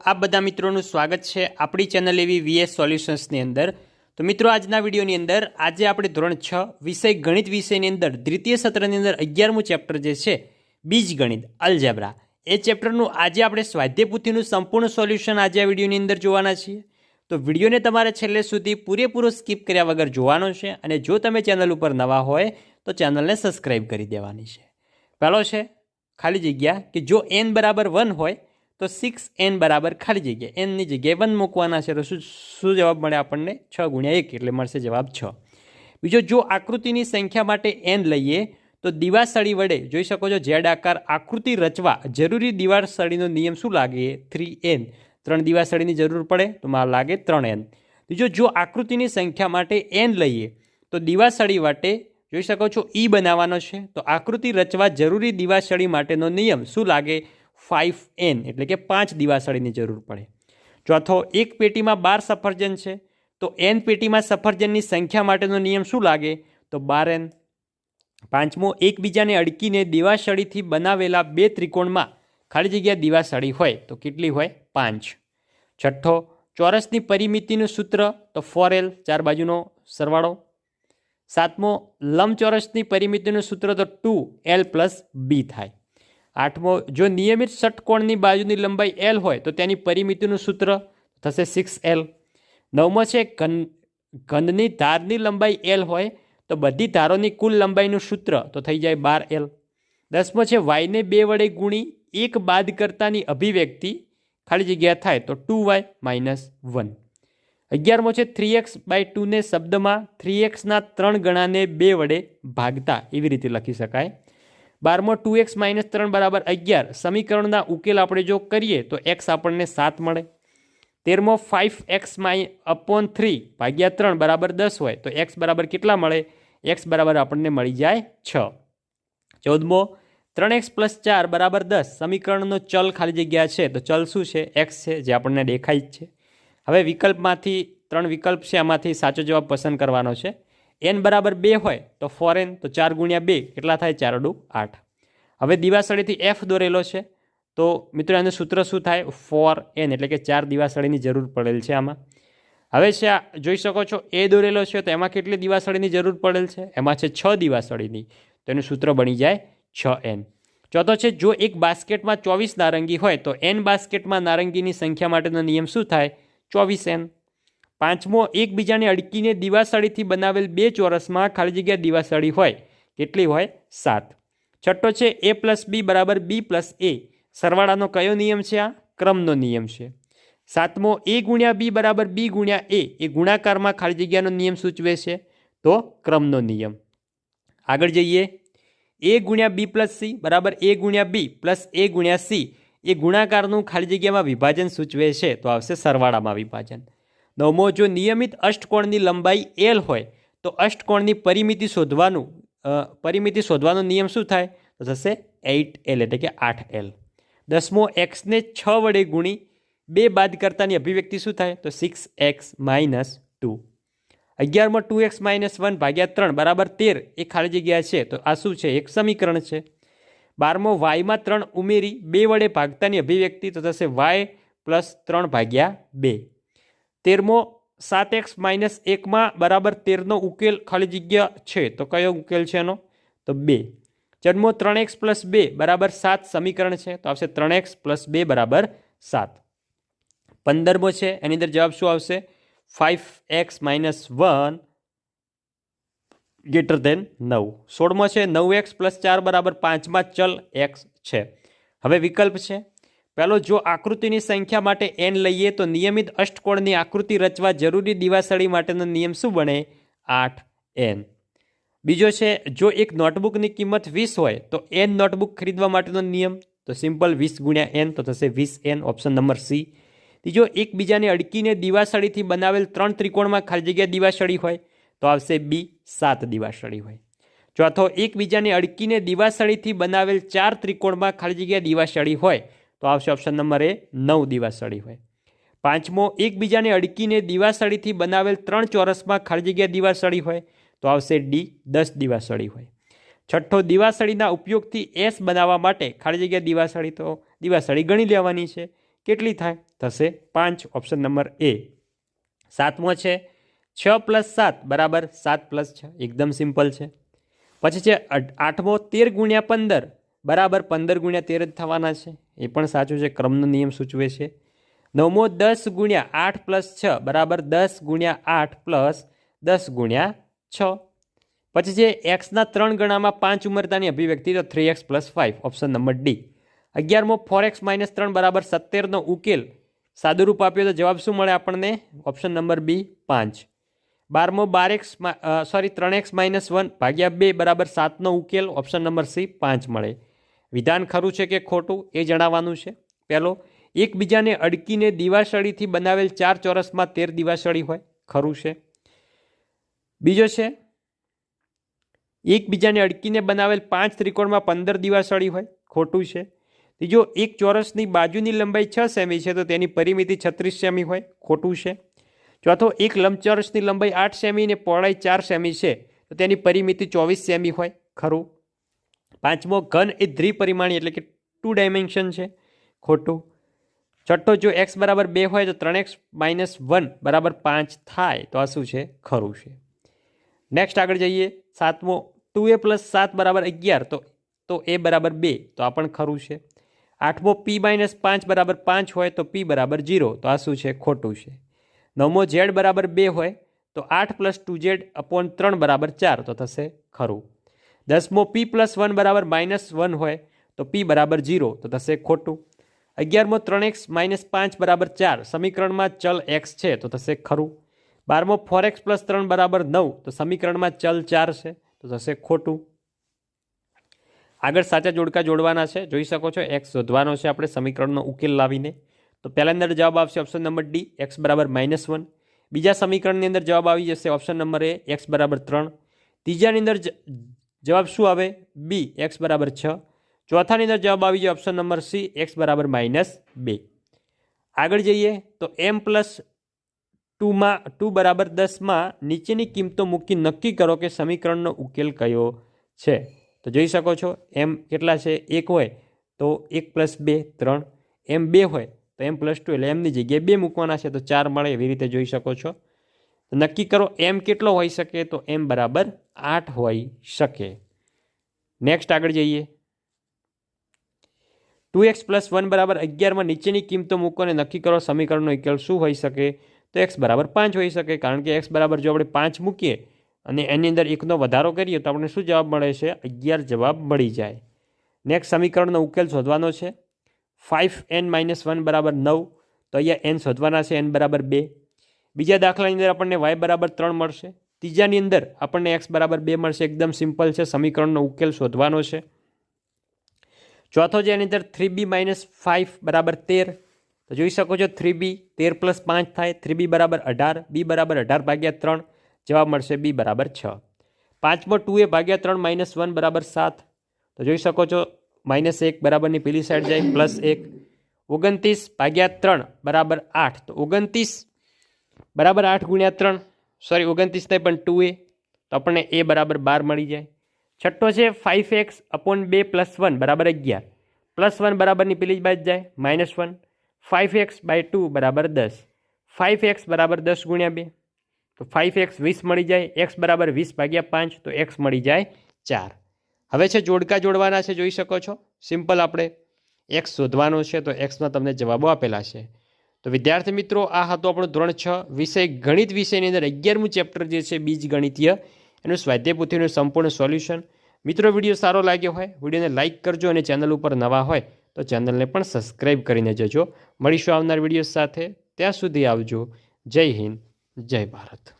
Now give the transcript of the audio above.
આપ બધા મિત્રોનું સ્વાગત છે આપણી ચેનલ એવી વીએસ સોલ્યુશન્સની અંદર। તો મિત્રો આજના વિડીયોની અંદર આજે આપણે ધોરણ 6 વિષય ગણિત વિષયની અંદર દ્વિતીય સત્રની અંદર 11મું ચેપ્ટર જે છે બીજગણિત અલ્જેબ્રા એ ચેપ્ટરનું આજે આપણે સ્વાધ્યાય પોથીનું સંપૂર્ણ સોલ્યુશન આજે આ વિડીયોની અંદર જોવાના છીએ। તો વિડીયોને તમારે છેલ્લે સુધી પૂરેપૂરો સ્કીપ કર્યા વગર જોવાનો છે અને જો તમે ચેનલ ઉપર નવા હોય તો ચેનલને સબસ્ક્રાઈબ કરી દેવાની છે। પહેલો છે ખાલી જગ્યા કે જો n બરાબર 1 હોય તો 6n બરાબર ખાલી જગ્યા nની જગ્યાએ 1 મૂકવાના છે। તો શું જવાબ મળે આપણને 6 × 1 એટલે મળશે જવાબ 6। બીજો જો આકૃતિની સંખ્યા માટે n લઈએ તો દિવાસળી વડે જોઈ શકો છો ઝેડ આકાર આકૃતિ રચવા જરૂરી દિવાસળીનો નિયમ શું લાગે 3n। 3 દિવાસળીની જરૂર પડે તો મારે લાગે 3n। બીજો જો આકૃતિની સંખ્યા માટે n લઈએ તો દિવાસળી માટે જોઈ શકો છો e બનાવવાનો છે તો આકૃતિ રચવા જરૂરી દિવાસળી માટેનો નિયમ શું લાગે 5n એટલે કે 5 દિવાસળીની જરૂર પડે। ચોથો એક પેટીમાં 12 સફરજન છે તો n પેટીમાં સફરજનની સંખ્યા માટેનો નિયમ શું લાગે તો 12n। પાંચમો એકબીજાને અડકીને દિવાસળીથી બનાવેલા બે ત્રિકોણમાં ખાલી જગ્યા દિવાસળી હોય તો કેટલી હોય 5। છઠ્ઠો ચોરસની પરિમિતિનું સૂત્ર તો 4l ચાર બાજુનો સરવાળો। સાતમો લંબચોરસની પરિમિતિનું સૂત્ર તો 2l + b થાય। આઠમો જો નિયમિત ષટકોણની બાજુની લંબાઈ l હોય તો તેની પરિમિતિનું સૂત્ર થશે 6l। નવમો છે ઘનની ધારની લંબાઈ l હોય તો બધી ધારોની કુલ લંબાઈનું સૂત્ર તો થઈ જાય 12l। દસમો છે yને 2 વડે ગુણી 1 બાદ કરતાની અભિવ્યક્તિ ખાલી જગ્યા થાય તો 2y - 1। 11મો છે 3x/2 ને શબ્દમાં 3xના 3 ગણાને 2 વડે ભાગતા એવી રીતે લખી શકાય। 12મો 2x - 3 = 11 સમીકરણના ઉકેલ આપણે જો કરીએ તો x આપણને 7 મળે। 13મો 5x/3 = 10 હોય તો x બરાબર કેટલા મળે x બરાબર આપણને મળી જાય 6। 14મો 3x + 4 = 10 સમીકરણનો ચલ ખાલી જગ્યા છે તો ચલ શું છે x છે જે આપણને દેખાય જ છે। હવે વિકલ્પમાંથી 3 વિકલ્પ છે એમાંથી સાચો જવાબ પસંદ કરવાનો છે। n બરાબર 2 હોય તો 4n તો 4 × 2 કેટલા થાય 4 × 8। હવે દિવાસળીથી f દોરેલો છે તો મિત્રો એનું સૂત્ર શું થાય 4n એટલે કે 4 દિવાસળીની જરૂર પડેલ છે આમાં। હવે છે આ જોઈ શકો છો a દોરેલો છે તો એમાં કેટલી દિવાસળીની જરૂર પડેલ છે એમાં છે 6 દિવાસળીની તો એનું સૂત્ર બની જાય 6n। ચોથો છે જો એક બાસ્કેટમાં 24 નારંગી હોય તો n બાસ્કેટમાં નારંગીની સંખ્યા માટેનો નિયમ શું થાય 24n। પાંચમો એકબીજાને અડકીને દિવાસળીથી બનાવેલ બે ચોરસમાં ખાલી જગ્યા દિવાસળી હોય કેટલી હોય 7। છઠ્ઠો છે a + b = b + a સરવાળાનો કયો નિયમ છે આ ક્રમનો નિયમ છે। સાતમો a × b = b × a એ ગુણાકારમાં ખાલી જગ્યાનો નિયમ સૂચવે છે તો ક્રમનો નિયમ। આગળ જઈએ a × b + c = a × b + a × c એ ગુણાકારનું ખાલી જગ્યામાં વિભાજન સૂચવે છે તો આવશે સરવાળામાં વિભાજન। નવમો જો નિયમિત અષ્ટકોણની લંબાઈ l હોય તો અષ્ટકોણની પરિમિતિ શોધવાનો નિયમ શું થાય તો થશે 8l એટલે કે 8l। 10મો xને 6 વડે ગુણી 2 બાદ કરતાની અભિવ્યક્તિ શું થાય તો 6x - 2। 11મો 2x - 1 / 3 = 13 એ ખાલી જગ્યા છે તો આ શું છે એક સમીકરણ છે। 12મો yમાં 3 ઉમેરી 2 વડે ભાગતાની અભિવ્યક્તિ તો થશે y + 3/2। 13મો 7x - 1 બરાબર 13નો ઉકેલ ખાલી જગ્યા છે તો કયો ઉકેલ છે એનો તો 2। 14મો 3x + 2 = 7 સમીકરણ છે તો આવશે 3x + 2 = 7। 15મો છે એની અંદર જવાબ શું આવશે 5x - 1 > 9। 16મો છે 9x + 4 = 5 માં ચલ x છે। હવે વિકલ્પ છે પહેલો જો આકૃતિની સંખ્યા માટે n લઈએ તો નિયમિત અષ્ટકોણની આકૃતિ રચવા જરૂરી દિવાસળી માટેનો નિયમ શું બને 8n। બીજો છે જો એક નોટબુકની કિંમત 20 હોય તો n નોટબુક ખરીદવા માટેનો નિયમ તો સિમ્પલ 20 × n તો થશે 20n ઓપ્શન નંબર c। ત્રીજો એકબીજાને અડકીને દિવાસળીથી બનાવેલ 3 ત્રિકોણમાં ખાલી જગ્યા દિવાસળી હોય તો આવશે b 7 દિવાસળી હોય। ચોથો એકબીજાને અડકીને દિવાસળીથી બનાવેલ 4 ત્રિકોણમાં ખાલી જગ્યા દિવાસળી હોય તો આવશે ઓપ્શન નંબર a 9 દિવાસળી હોય। પાંચમો એકબીજાને અડકીને દિવાસળીથી બનાવેલ 3 ચોરસમાં ખાલી જગ્યા દિવાસળી હોય તો આવશે d 10 દિવાસળી હોય। છઠ્ઠો દિવાસળીના ઉપયોગથી s બનાવવા માટે ખાલી જગ્યા દિવાસળી ગણી લેવાની છે કેટલી થાય? થશે 5, ઓપ્શન નંબર એ. 7મો છે 6 + 7 બરાબર 7 + 6, એકદમ સિમ્પલ છે. પછી છે 8મો 13 × 15 બરાબર 15 × 13 જ થવાના છે, એ પણ સાચું છે, ક્રમનો નિયમ સૂચવે છે. 9મો 10 × 8 + 6 બરાબર 10 × 8 + 10 × 6. પછી છે એક્સના 3 ગણામાં 5 ઉમેરતાની અભિવ્યક્તિ, તો 3x + 5, option number D. 11મો 4x - 3 બરાબર 17નો ઉકેલ સાદુરૂપ આપ્યો તો જવાબ શું મળે આપણને? ઓપ્શન નંબર બી 5. 12મો 3x - 1 ભાગ્યા 2 બરાબર 7નો ઉકેલ, ઓપ્શન નંબર સી 5 મળે. વિધાન ખરું છે કે ખોટું એ જણાવવાનું છે. પહેલો, એકબીજાને અડકીને દિવાસળીથી બનાવેલ 4 ચોરસમાં 13 દિવાસળી હોય, ખરું છે. બીજો છે એકબીજાને અડકીને બનાવેલ 5 ત્રિકોણમાં 15 દિવાસળી હોય, ખોટું છે. ત્રીજો, એક ચોરસની બાજુની લંબાઈ 6 સેમી છે તો તેની પરિમિતિ 36 સેમી હોય, ખોટું છે. ચોથો, એક લંબચોરસની લંબાઈ 8 સેમી અને પહોળાઈ 4 સેમી છે તો તેની પરિમિતિ 24 સેમી હોય, ખરું. 5મો, ઘન એ દ્વિપરિમાણી એટલે કે 2 ડાયમેન્શન છે, ખોટું. છઠ્ઠો, જો x = 2 હોય તો 3x - 1 બરાબર 5 થાય, તો આ શું છે? ખરું છે. નેક્સ્ટ આગળ જઈએ. 7મો, 2a + 7 બરાબર 11 તો a બરાબર 2, તો આ પણ ખરું છે. 8મો, p - 5 બરાબર 5 હોય તો p બરાબર 0, તો આ શું છે? ખોટું છે. 9મો, z બરાબર 2 હોય તો 8 + 2z/3 બરાબર 4, તો થશે ખરું. 10મો, p + 1 બરાબર -1 હોય તો p બરાબર 0, તો થશે ખોટું. 11મો, 3x - 5 બરાબર 4 સમીકરણમાં ચલ x છે તો થશે ખરું. 12મો, 4x + 3 બરાબર 9 તો સમીકરણમાં ચલ 4 છે તો થશે ખોટું. આગળ સાચા જોડકા જોડવાના છે, જોઈ શકો છો. x શોધવાનો છે આપણે સમીકરણનો ઉકેલ લાવીને. તો પહેલા અંદર જવાબ આવશે ઓપ્શન નંબર ડી, x = -1. બીજા સમીકરણની અંદર જવાબ આવી જશે ઓપ્શન નંબર એ, x = 3. ત્રીજાની અંદર જવાબ શું આવે? બી, x = 6. ચોથાની અંદર જવાબ આવી જાય ઓપ્શન નંબર સી, x = -2. આગળ જઈએ તો m+2 = 10માં નીચેની કિંમતો મૂકી નક્કી કરો કે સમીકરણનો ઉકેલ કયો છે. તો જોઈ શકો છો m કેટલા છે? 1 હોય તો 1 + 2 3, m 2 હોય તો m+2 એટલે mની જગ્યાએ 2 મૂકવાના છે તો 4 મળે, એવી રીતે જોઈ શકો છો. તો નક્કી કરો m કેટલો હોઈ શકે? તો m = 8 હોઈ શકે. નેક્સ્ટ આગળ જઈએ. 2x + 1 = 11માં નીચેની કિંમતો મૂકો અને નક્કી કરો સમીકરણનો ઉકેલ શું હોઈ શકે? તો x = 5 હોઈ શકે, કારણ કે x બરાબર જો આપણે 5 મૂકીએ અને એની અંદર 1નો વધારો કરીએ તો આપણે શું જવાબ મળે છે? 11 જવાબ મળી જાય. નેક્સ્ટ સમીકરણનો ઉકેલ શોધવાનો છે. 5n - 1 = 9, તો અહીંયા n શોધવાના છે, n = 2. બીજા દાખલાની અંદર આપણને y = 3 મળશે. ત્રીજાની અંદર આપણને x = 2 મળશે, એકદમ સિમ્પલ છે. સમીકરણનો ઉકેલ શોધવાનો છે. ચોથો છે એની અંદર 3b - 5 = 13, તો જોઈ શકો છો 3b 13 + 5 થાય, 3b = 18, b = 18/3, જવાબ મળશે b = 6. 5મો, 2a/3 - 1 = 7, તો જોઈ શકો છો -1 બરાબરની પેલી સાઈડ જાય, +1. 29/3 = 8, તો 29 = 8 × 3, સોરી 29 નહીં પણ 2a, તો આપણને a = 12 મળી જાય. છઠ્ઠો છે 5x/2 + 1 = 11, +1 બરાબરની પેલી જ બાજુ જાય, -1. 5x/2 = 10, 5x = 10 × 2, તો 5x 20 મળી જાય. x = 20/5, તો x મળી જાય 4. હવે છે જોડકા જોડવાના છે, જોઈ શકો છો. સિમ્પલ આપણે x શોધવાનો છે, તો xના તમને જવાબો આપેલા છે. તો વિદ્યાર્થી મિત્રો, આ હતો આપણો ધોરણ 6 વિષય ગણિત વિષયની અંદર 11મું ચેપ્ટર જે છે બીજગણિતીય, એનું સ્વાધ્યાય પોથીનું સંપૂર્ણ સોલ્યુશન. મિત્રો, વિડીયો સારો લાગ્યો હોય વિડીયોને લાઇક કરજો અને ચેનલ ઉપર નવા હોય તો ચેનલને પણ સબસ્ક્રાઈબ કરીને જજો. મળીશું આવનાર વિડીયો સાથે. ત્યાં સુધી આવજો. જય હિન્દ, જય ભારત.